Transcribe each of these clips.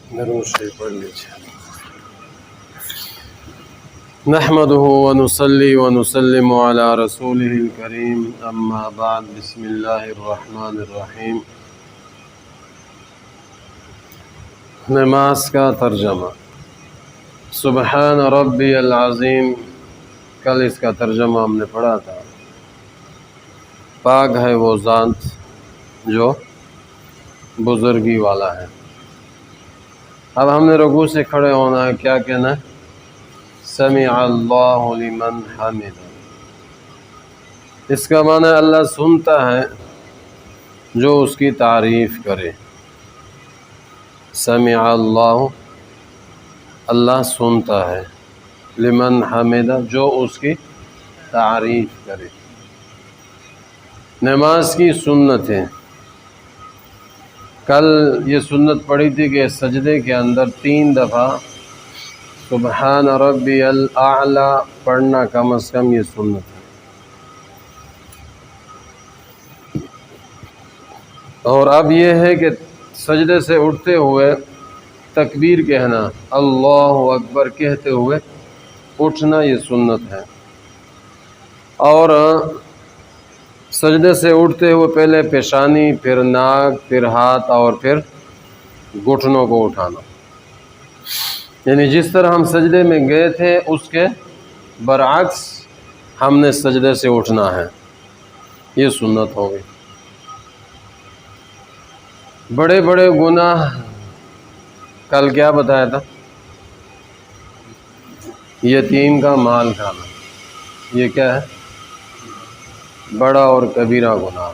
درود شریف پڑھ لیجیے۔ نحمده ونصلي ونسلم على رسوله الكريم اما بعد، بسم اللہ الرحمن الرحیم۔ نماز کا ترجمہ۔ سبحان ربی العظیم، کل اس کا ترجمہ ہم نے پڑھا تھا۔ پاک ہے وہ ذات جو بزرگی والا ہے۔ اب ہم نے رکوع سے کھڑے ہونا ہے، کیا کہنا ہے؟ سمع اللہ لمن حمد۔ اس کا معنی ہے اللہ سنتا ہے جو اس کی تعریف کرے۔ سمع اللہ، اللہ سنتا ہے، لمن حمد، جو اس کی تعریف کرے۔ نماز کی سنت ہے۔ کل یہ سنت پڑھی تھی کہ سجدے کے اندر 3 دفعہ سبحان ربی الاعلی پڑھنا کم از کم یہ سنت ہے۔ اور اب یہ ہے کہ سجدے سے اٹھتے ہوئے تکبیر کہنا، اللہ اکبر کہتے ہوئے اٹھنا، یہ سنت ہے۔ اور سجدے سے اٹھتے ہوئے پہلے پیشانی، پھر ناک، پھر ہاتھ اور پھر گھٹنوں کو اٹھانا، یعنی جس طرح ہم سجدے میں گئے تھے اس کے برعکس ہم نے سجدے سے اٹھنا ہے، یہ سنت ہوگی۔ بڑے بڑے گناہ کل کیا بتایا تھا؟ یتیم کا مال کھانا، یہ کیا ہے؟ بڑا اور کبیرہ گناہ۔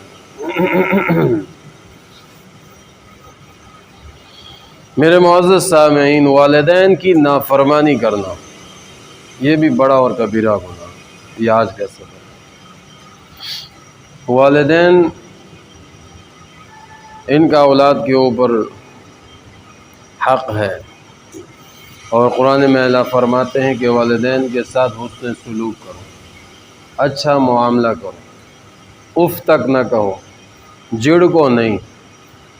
میرے معزز سامعین، والدین کی نافرمانی کرنا یہ بھی بڑا اور کبیرہ گناہ، یہ آج کا سبب۔ والدین، ان کا اولاد کے اوپر حق ہے، اور قرآن میں اللہ فرماتے ہیں کہ والدین کے ساتھ حسن سلوک کرو، اچھا معاملہ کرو، اف تک نہ کہو، جڑ کو نہیں،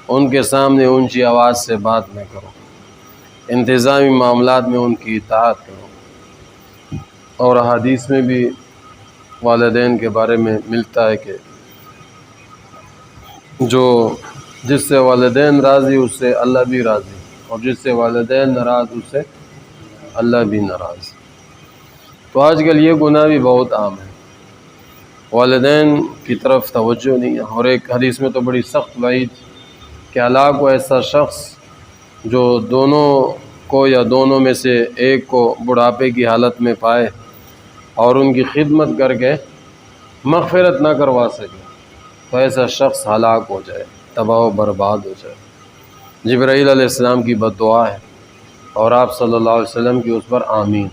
ان کے سامنے اونچی آواز سے بات نہ کرو، انتظامی معاملات میں ان کی اطاعت کرو۔ اور حدیث میں بھی والدین کے بارے میں ملتا ہے کہ جس سے والدین راضی اس سے اللہ بھی راضی، اور جس سے والدین ناراض اس سے اللہ بھی ناراض۔ تو آج کل یہ گناہ بھی بہت عام ہے، والدین کی طرف توجہ نہیں ہے۔ اور ایک حدیث میں تو بڑی سخت وعید کہ ہلاک ہو ایسا شخص جو دونوں کو یا دونوں میں سے ایک کو بڑھاپے کی حالت میں پائے اور ان کی خدمت کر کے مغفرت نہ کروا سکے، تو ایسا شخص ہلاک ہو جائے، تباہ و برباد ہو جائے۔ جبرائیل علیہ السلام کی بد دعا ہے، اور آپ صلی اللہ علیہ وسلم کی اس پر آمین۔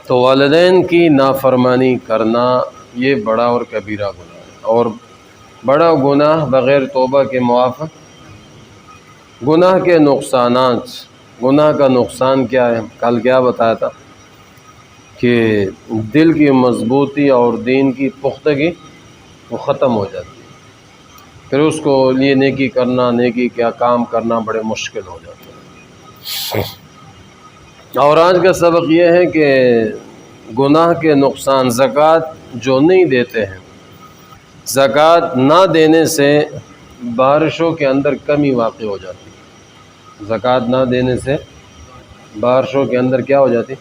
تو والدین کی نافرمانی کرنا یہ بڑا اور کبیرہ گناہ ہے، اور بڑا گناہ بغیر توبہ کے معاف۔ گناہ کے نقصانات، گناہ کا نقصان کیا ہے؟ کل کیا بتایا تھا کہ دل کی مضبوطی اور دین کی پختگی وہ ختم ہو جاتی ہے، پھر اس کو لیے نیکی کرنا، نیکی کیا کام کرنا بڑے مشکل ہو جاتا ہے۔ اور آج کا سبق یہ ہے کہ گناہ کے نقصان، زکوٰۃ جو نہیں دیتے ہیں، زکوٰۃ نہ دینے سے بارشوں کے اندر کمی واقع ہو جاتی ہے۔ زکوٰۃ نہ دینے سے بارشوں کے اندر کیا ہو جاتی؟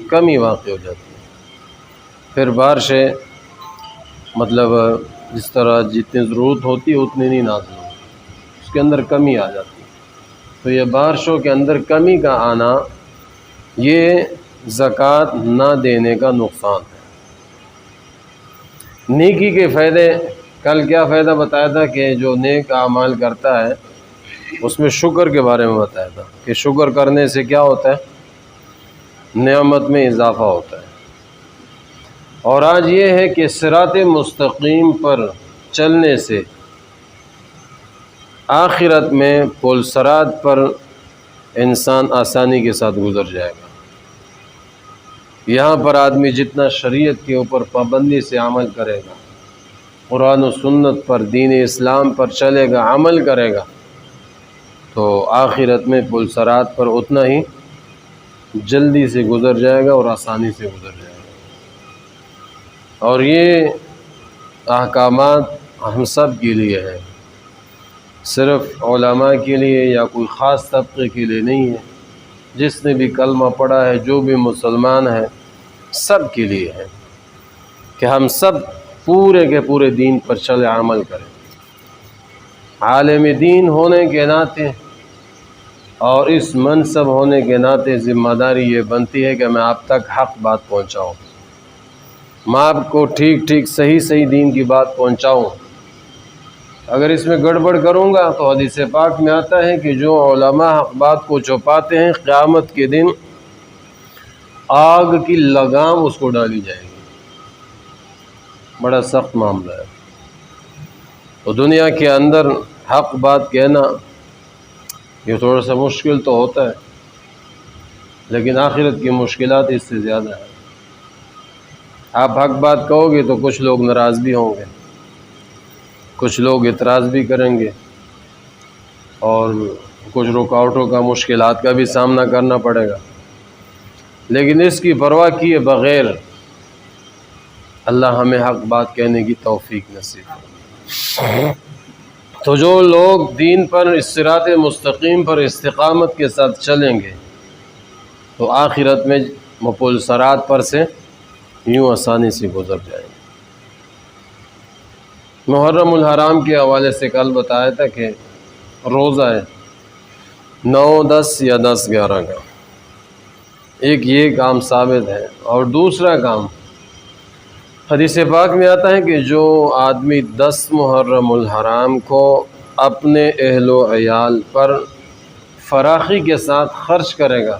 کمی واقع ہو جاتی ہے۔ پھر بارشیں مطلب جس طرح جتنی ضرورت ہوتی ہے اتنی نہیں نازل ہوتی، اس کے اندر کمی آ جاتی ہے۔ تو یہ بارشوں کے اندر کمی کا آنا یہ زکوٰۃ نہ دینے کا نقصان ہے۔ نیکی کے فائدے، کل کیا فائدہ بتایا تھا کہ جو نیک اعمال کرتا ہے اس میں شکر کے بارے میں بتایا تھا کہ شکر کرنے سے کیا ہوتا ہے؟ نعمت میں اضافہ ہوتا ہے۔ اور آج یہ ہے کہ صراط مستقیم پر چلنے سے آخرت میں پل صراط پر انسان آسانی کے ساتھ گزر جائے گا۔ یہاں پر آدمی جتنا شریعت کے اوپر پابندی سے عمل کرے گا، قرآن و سنت پر، دین اسلام پر چلے گا، عمل کرے گا، تو آخرت میں پلسرات پر اتنا ہی جلدی سے گزر جائے گا اور آسانی سے گزر جائے گا۔ اور یہ احکامات ہم سب کے لیے ہیں، صرف علماء کے لیے یا کوئی خاص طبقے کے لیے نہیں ہے۔ جس نے بھی کلمہ پڑھا ہے، جو بھی مسلمان ہے، سب کے لیے ہے کہ ہم سب پورے کے پورے دین پر چلے عمل کریں۔ عالم دین ہونے کے ناطے اور اس منصب ہونے کے ناطے ذمہ داری یہ بنتی ہے کہ میں آپ تک حق بات پہنچاؤں، میں آپ کو ٹھیک صحیح دین کی بات پہنچاؤں۔ اگر اس میں گڑبڑ کروں گا تو حدیث پاک میں آتا ہے کہ جو علماء حق بات کو چھپاتے ہیں، قیامت کے دن آگ کی لگام اس کو ڈالی جائے گی۔ بڑا سخت معاملہ ہے۔ تو دنیا کے اندر حق بات کہنا یہ تھوڑا سا مشکل تو ہوتا ہے، لیکن آخرت کی مشکلات اس سے زیادہ ہیں۔ آپ حق بات کہو گے تو کچھ لوگ ناراض بھی ہوں گے، کچھ لوگ اعتراض بھی کریں گے، اور کچھ رکاوٹوں کا، مشکلات کا بھی سامنا کرنا پڑے گا، لیکن اس کی پرواہ کیے بغیر اللہ ہمیں حق بات کہنے کی توفیق نصیب کرے۔ تو جو لوگ دین پر، صراط مستقیم پر استقامت کے ساتھ چلیں گے تو آخرت میں مپل صراط پر سے یوں آسانی سے گزر جائیں گے۔ محرم الحرام کے حوالے سے کل بتایا تھا کہ روزہ ہے 9، 10 یا 10، 11 کا۔ ایک یہ کام ثابت ہے، اور دوسرا کام حدیث پاک میں آتا ہے کہ جو آدمی 10 محرم الحرام کو اپنے اہل و عیال پر فراخی کے ساتھ خرچ کرے گا،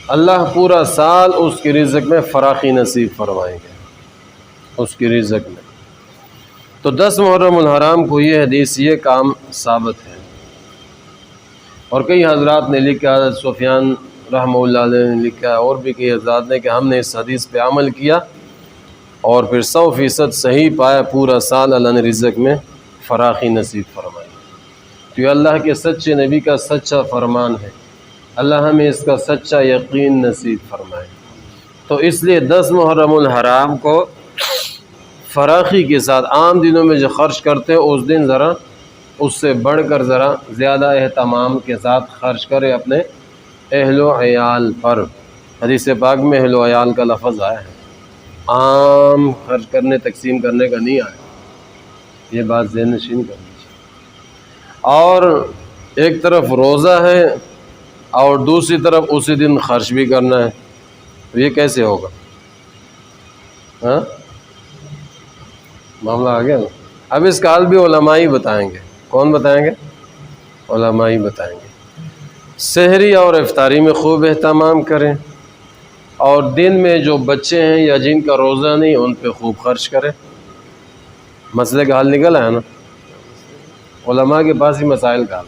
اللہ پورا سال اس کی رزق میں فراخی نصیب فرمائیں گے، اس کی رزق میں۔ تو 10 محرم الحرام کو یہ حدیث، یہ کام ثابت ہے۔ اور کئی حضرات نے لکھا، حضرت سفیان رحمہ اللہ علیہ نے لکھا، اور بھی کئی حضرات نے، کہ ہم نے اس حدیث پہ عمل کیا اور پھر 100% صحیح پایا، پورا سال اللہ نے رزق میں فراخی نصیب فرمائی۔ تو یہ اللہ کے سچے نبی کا سچا فرمان ہے، اللہ ہمیں اس کا سچا یقین نصیب فرمائے۔ تو اس لیے 10 محرم الحرام کو فراخی کے ساتھ، عام دنوں میں جو خرچ کرتے ہیں اس دن ذرا اس سے بڑھ کر ذرا زیادہ اہتمام کے ساتھ خرچ کرے اپنے اہل و عیال پر۔ حدیث پاک میں اہل و عیال کا لفظ آیا ہے، عام خرچ کرنے، تقسیم کرنے کا نہیں آیا، یہ بات ذہن نشین کرنی چاہیے۔ اور ایک طرف روزہ ہے اور دوسری طرف اسی دن خرچ بھی کرنا ہے، تو یہ کیسے ہوگا؟ ہاں، معاملہ آ گیا نا۔ اب اس کا حل بھی علماء ہی بتائیں گے۔ کون بتائیں گے؟ علماء ہی بتائیں گے۔ سحری اور افطاری میں خوب اہتمام کریں، اور دن میں جو بچے ہیں یا جن کا روزہ نہیں ان پہ خوب خرچ کریں۔ مسئلے کا حل نکل آیا نا؟ علماء کے پاس ہی مسائل کا حل،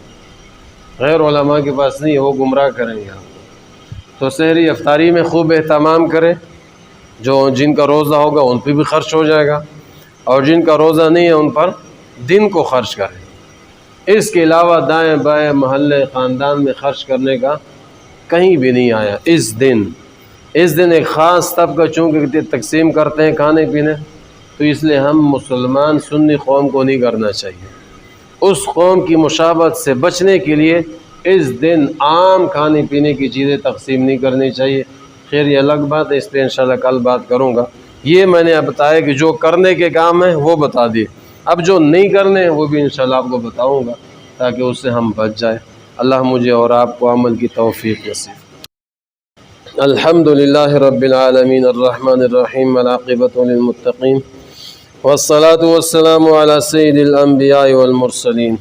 غیر علماء کے پاس نہیں، وہ گمراہ کریں گے آپ کو۔ تو سحری افطاری میں خوب اہتمام کریں، جو جن کا روزہ ہوگا ان پہ بھی خرچ ہو جائے گا، اور جن کا روزہ نہیں ہے ان پر دن کو خرچ کریں۔ اس کے علاوہ دائیں بائیں محلے خاندان میں خرچ کرنے کا کہیں بھی نہیں آیا۔ اس دن ایک خاص طبقہ چونکہ تقسیم کرتے ہیں کھانے پینے، تو اس لیے ہم مسلمان سنی قوم کو نہیں کرنا چاہیے۔ اس قوم کی مشابہت سے بچنے کے لیے اس دن عام کھانے پینے کی چیزیں تقسیم نہیں کرنی چاہیے۔ خیر یہ الگ بات ہے، اس پہ انشاءاللہ کل بات کروں گا۔ یہ میں نے اب بتایا کہ جو کرنے کے کام ہیں وہ بتا دیے، اب جو نہیں کرنے وہ بھی انشاءاللہ آپ کو بتاؤں گا تاکہ اس سے ہم بچ جائیں۔ اللہ مجھے اور آپ کو عمل کی توفیق نصیب۔ الحمدللہ رب العالمین الرحمن الرحیم والعاقبۃ للمتقین والصلاة والسلام علی سید الانبیاء والمرسلین۔